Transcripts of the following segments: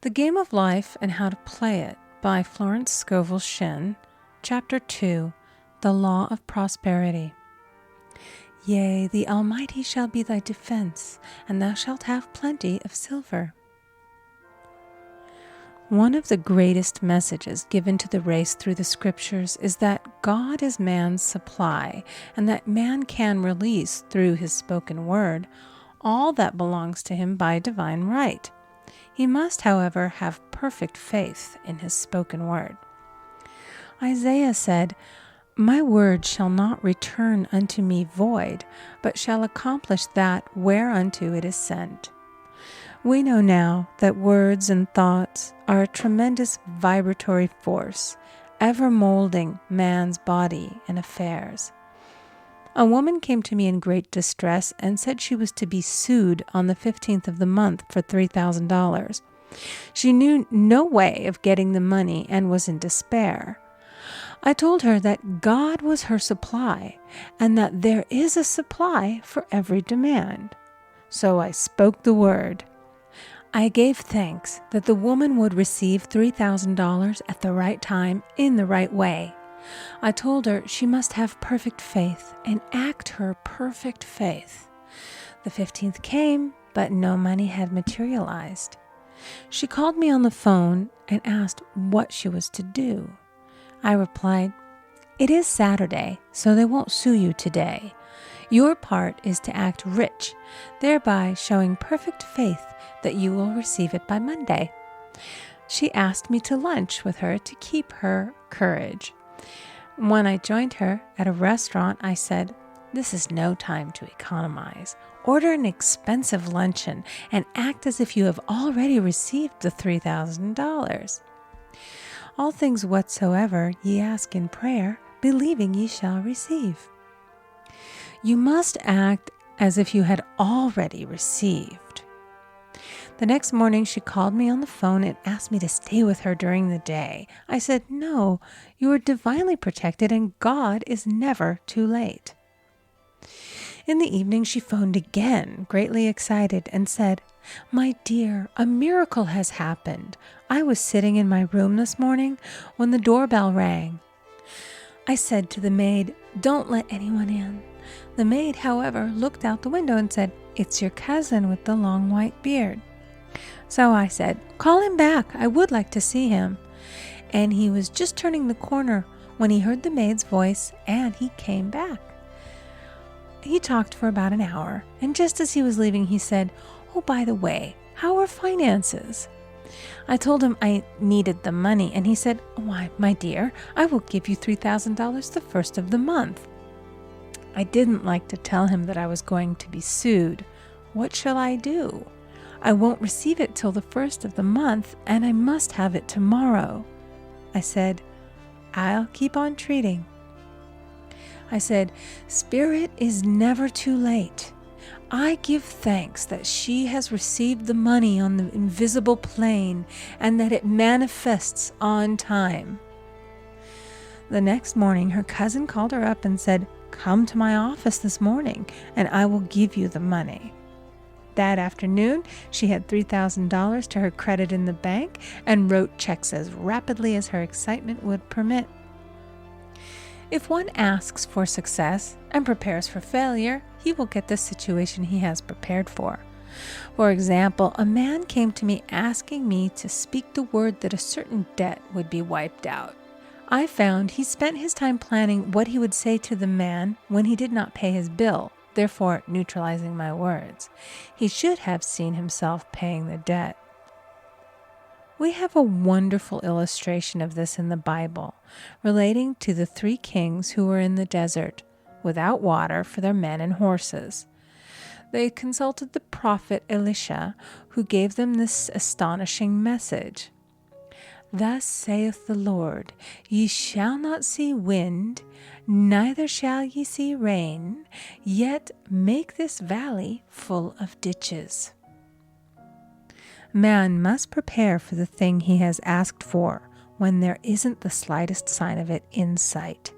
The Game of Life and How to Play It by Florence Scovel Shinn, Chapter 2, The Law of Prosperity. Yea, the Almighty shall be thy defense, and thou shalt have plenty of silver. One of the greatest messages given to the race through the scriptures is that God is man's supply, and that man can release through his spoken word all that belongs to him by divine right. He must, however, have perfect faith in his spoken word. Isaiah said, "My word shall not return unto me void, but shall accomplish that whereunto it is sent." We know now that words and thoughts are a tremendous vibratory force, ever molding man's body and affairs. A woman came to me in great distress and said she was to be sued on the 15th of the month for $3,000. She knew no way of getting the money and was in despair. I told her that God was her supply and that there is a supply for every demand. So I spoke the word. I gave thanks that the woman would receive $3,000 at the right time in the right way. I told her she must have perfect faith and act her perfect faith. The 15th came, but no money had materialized. She called me on the phone and asked what she was to do. I replied, "It is Saturday, so they won't sue you today. Your part is to act rich, thereby showing perfect faith that you will receive it by Monday." She asked me to lunch with her to keep her courage. When I joined her at a restaurant, I said, "This is no time to economize. Order an expensive luncheon and act as if you have already received the $3,000. All things whatsoever ye ask in prayer, believing ye shall receive." You must act as if you had already received. The next morning, she called me on the phone and asked me to stay with her during the day. I said, "No, you are divinely protected and God is never too late." In the evening, she phoned again, greatly excited, and said, "My dear, a miracle has happened. I was sitting in my room this morning when the doorbell rang. I said to the maid, 'Don't let anyone in.' The maid, however, looked out the window and said, 'It's your cousin with the long white beard.' So I said, 'Call him back. I would like to see him.' And he was just turning the corner when he heard the maid's voice, and he came back. He talked for about an hour, and just as he was leaving, he said, 'Oh, by the way, how are finances?' I told him I needed the money, and he said, 'Why, my dear, I will give you $3,000 the first of the month.' I didn't like to tell him that I was going to be sued. What shall I do? I won't receive it till the first of the month, and I must have it tomorrow. I said, 'I'll keep on treating.' I said, 'Spirit is never too late. I give thanks that she has received the money on the invisible plane and that it manifests on time.' The next morning, her cousin called her up and said, 'Come to my office this morning, and I will give you the money.' That afternoon, she had $3,000 to her credit in the bank and wrote checks as rapidly as her excitement would permit. If one asks for success and prepares for failure, he will get the situation he has prepared for. For example, a man came to me asking me to speak the word that a certain debt would be wiped out. I found he spent his time planning what he would say to the man when he did not pay his bill, therefore neutralizing my words. He should have seen himself paying the debt. We have a wonderful illustration of this in the Bible, relating to the 3 kings who were in the desert, without water for their men and horses. They consulted the prophet Elisha, who gave them this astonishing message. "Thus saith the Lord, ye shall not see wind, neither shall ye see rain, yet make this valley full of ditches." Man must prepare for the thing he has asked for when there isn't the slightest sign of it in sight.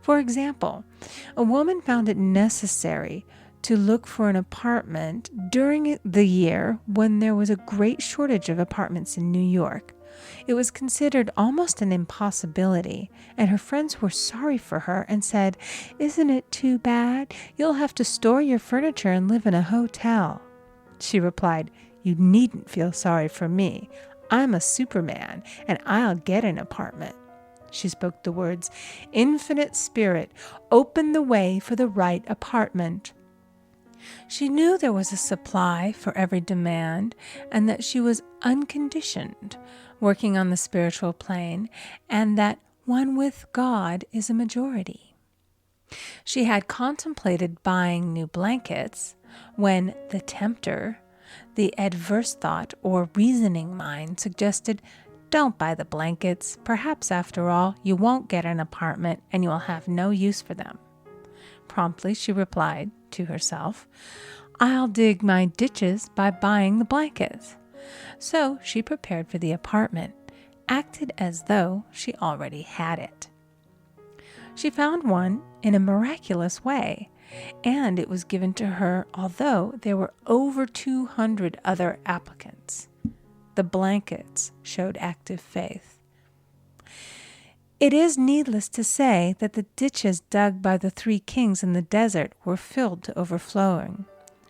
For example, a woman found it necessary to look for an apartment during the year when there was a great shortage of apartments in New York. It was considered almost an impossibility, and her friends were sorry for her and said, "Isn't it too bad? You'll have to store your furniture and live in a hotel." She replied, "You needn't feel sorry for me. I'm a Superman, and I'll get an apartment." She spoke the words, "Infinite Spirit, open the way for the right apartment." She knew there was a supply for every demand and that she was unconditioned, working on the spiritual plane, and that one with God is a majority. She had contemplated buying new blankets when the tempter, the adverse thought or reasoning mind, suggested, "Don't buy the blankets. Perhaps, after all, you won't get an apartment and you will have no use for them." Promptly, she replied to herself, "I'll dig my ditches by buying the blankets." So she prepared for the apartment, acted as though she already had it. She found one in a miraculous way, and it was given to her although there were over 200 other applicants. The blankets showed active faith. It is needless to say that the ditches dug by the 3 kings in the desert were filled to overflowing.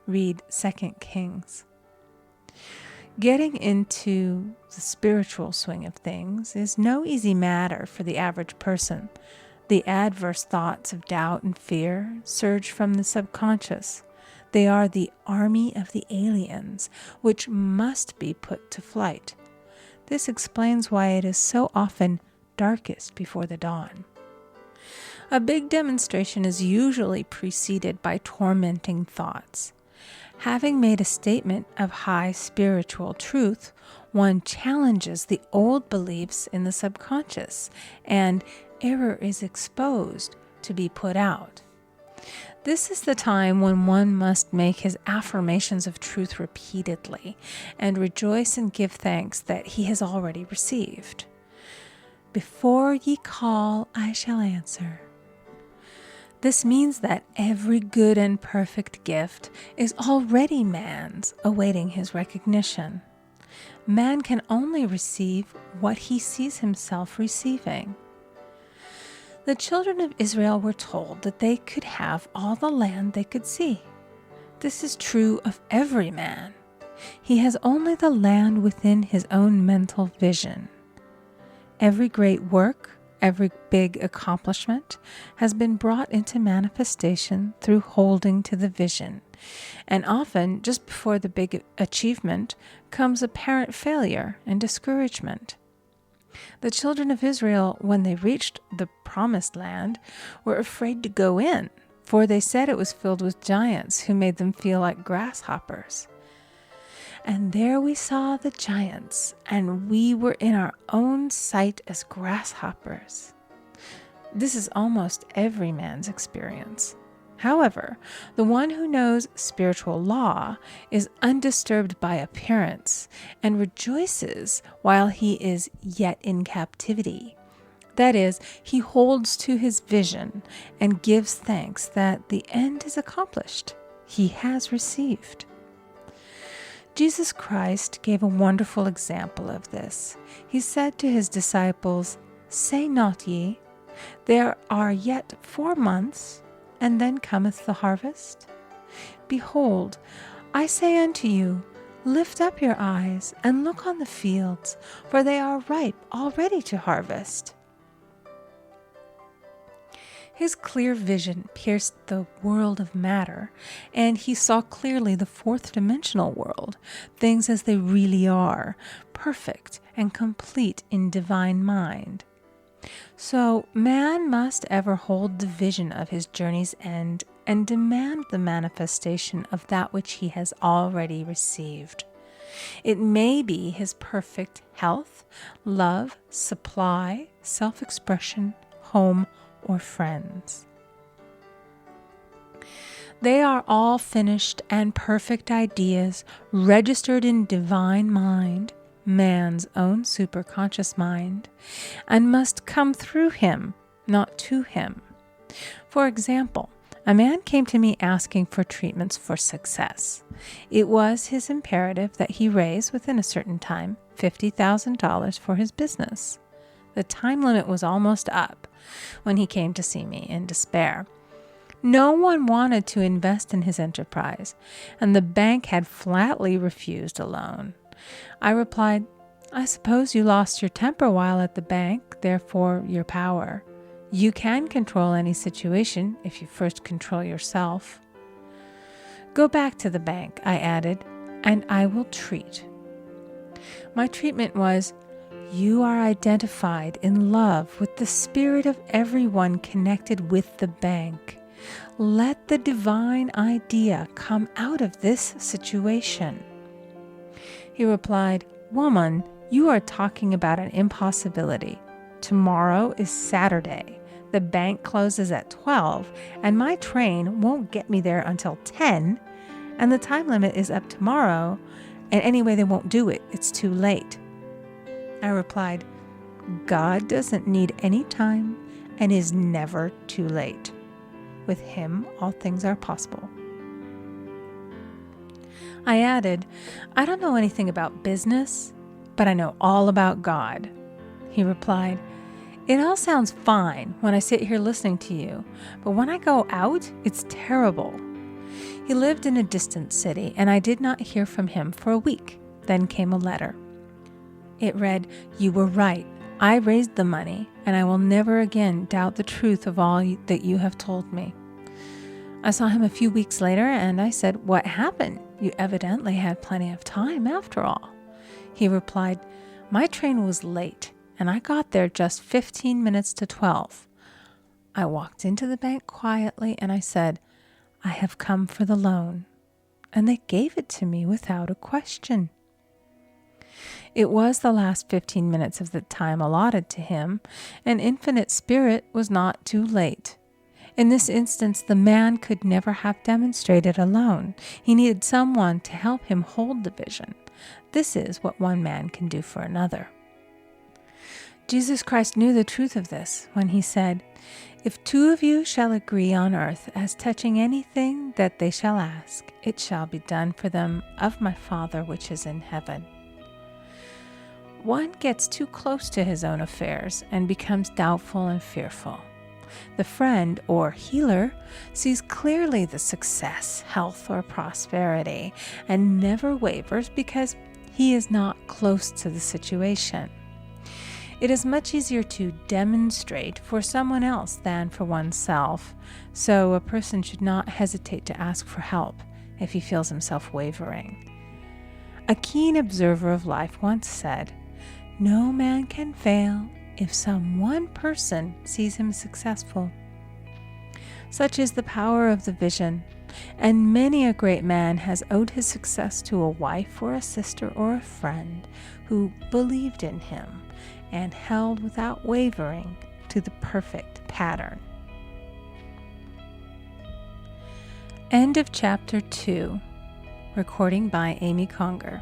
Read 2 Kings. Getting into the spiritual swing of things is no easy matter for the average person. The adverse thoughts of doubt and fear surge from the subconscious. They are the army of the aliens, which must be put to flight. This explains why it is so often darkest before the dawn. A big demonstration is usually preceded by tormenting thoughts. Having made a statement of high spiritual truth, one challenges the old beliefs in the subconscious, and error is exposed to be put out. This is the time when one must make his affirmations of truth repeatedly and rejoice and give thanks that he has already received. "Before ye call, I shall answer." This means that every good and perfect gift is already man's, awaiting his recognition. Man can only receive what he sees himself receiving. The children of Israel were told that they could have all the land they could see. This is true of every man. He has only the land within his own mental vision. Every great work, every big accomplishment has been brought into manifestation through holding to the vision. And often, just before the big achievement, comes apparent failure and discouragement. The children of Israel, when they reached the promised land, were afraid to go in, for they said it was filled with giants who made them feel like grasshoppers. And there we saw the giants, and we were in our own sight as grasshoppers. This is almost every man's experience. However, the one who knows spiritual law is undisturbed by appearance and rejoices while he is yet in captivity. That is, he holds to his vision and gives thanks that the end is accomplished. He has received. Jesus Christ gave a wonderful example of this. He said to his disciples, "Say not ye, there are yet 4 months, and then cometh the harvest? Behold, I say unto you, lift up your eyes, and look on the fields, for they are ripe already to harvest." His clear vision pierced the world of matter, and he saw clearly the 4th-dimensional world, things as they really are, perfect and complete in divine mind. So man must ever hold the vision of his journey's end and demand the manifestation of that which he has already received. It may be his perfect health, love, supply, self-expression, home, or friends. They are all finished and perfect ideas registered in divine mind, man's own superconscious mind, and must come through him, not to him. For example, A man came to me asking for treatments for success. It was his imperative that he raise, within a certain time, $50,000 for his business. The time limit was almost up when he came to see me in despair. No one wanted to invest in his enterprise, and the bank had flatly refused a loan. I replied, "I suppose you lost your temper while at the bank, therefore your power. You can control any situation if you first control yourself." "Go back to the bank," I added, "and I will treat." My treatment was, "You are identified in love with the spirit of everyone connected with the bank. Let the divine idea come out of this situation." He replied, "Woman, you are talking about an impossibility. Tomorrow is Saturday. The bank closes at 12, and my train won't get me there until 10, and the time limit is up tomorrow, and anyway, they won't do it. It's too late." I replied, "God doesn't need any time and is never too late. With him, all things are possible." I added, "I don't know anything about business, but I know all about God." He replied, "It all sounds fine when I sit here listening to you, but when I go out, it's terrible." He lived in a distant city, and I did not hear from him for a week. Then came a letter. It read, "You were right. I raised the money, and I will never again doubt the truth of all that you have told me." I saw him a few weeks later, and I said, "What happened? You evidently had plenty of time after all." He replied, "My train was late, and I got there just 15 minutes to 12. I walked into the bank quietly, and I said, 'I have come for the loan,' and they gave it to me without a question." It was the last 15 minutes of the time allotted to him, and Infinite Spirit was not too late. In this instance, the man could never have demonstrated alone. He needed someone to help him hold the vision. This is what one man can do for another. Jesus Christ knew the truth of this when he said, "If two of you shall agree on earth as touching anything that they shall ask, it shall be done for them of my Father which is in heaven." One gets too close to his own affairs and becomes doubtful and fearful. The friend or healer sees clearly the success, health, or prosperity and never wavers because he is not close to the situation. It is much easier to demonstrate for someone else than for oneself, so a person should not hesitate to ask for help if he feels himself wavering. A keen observer of life once said, "No man can fail if some one person sees him successful." Such is the power of the vision, and many a great man has owed his success to a wife or a sister or a friend who believed in him and held without wavering to the perfect pattern. End of chapter 2. Recording by Amy Conger.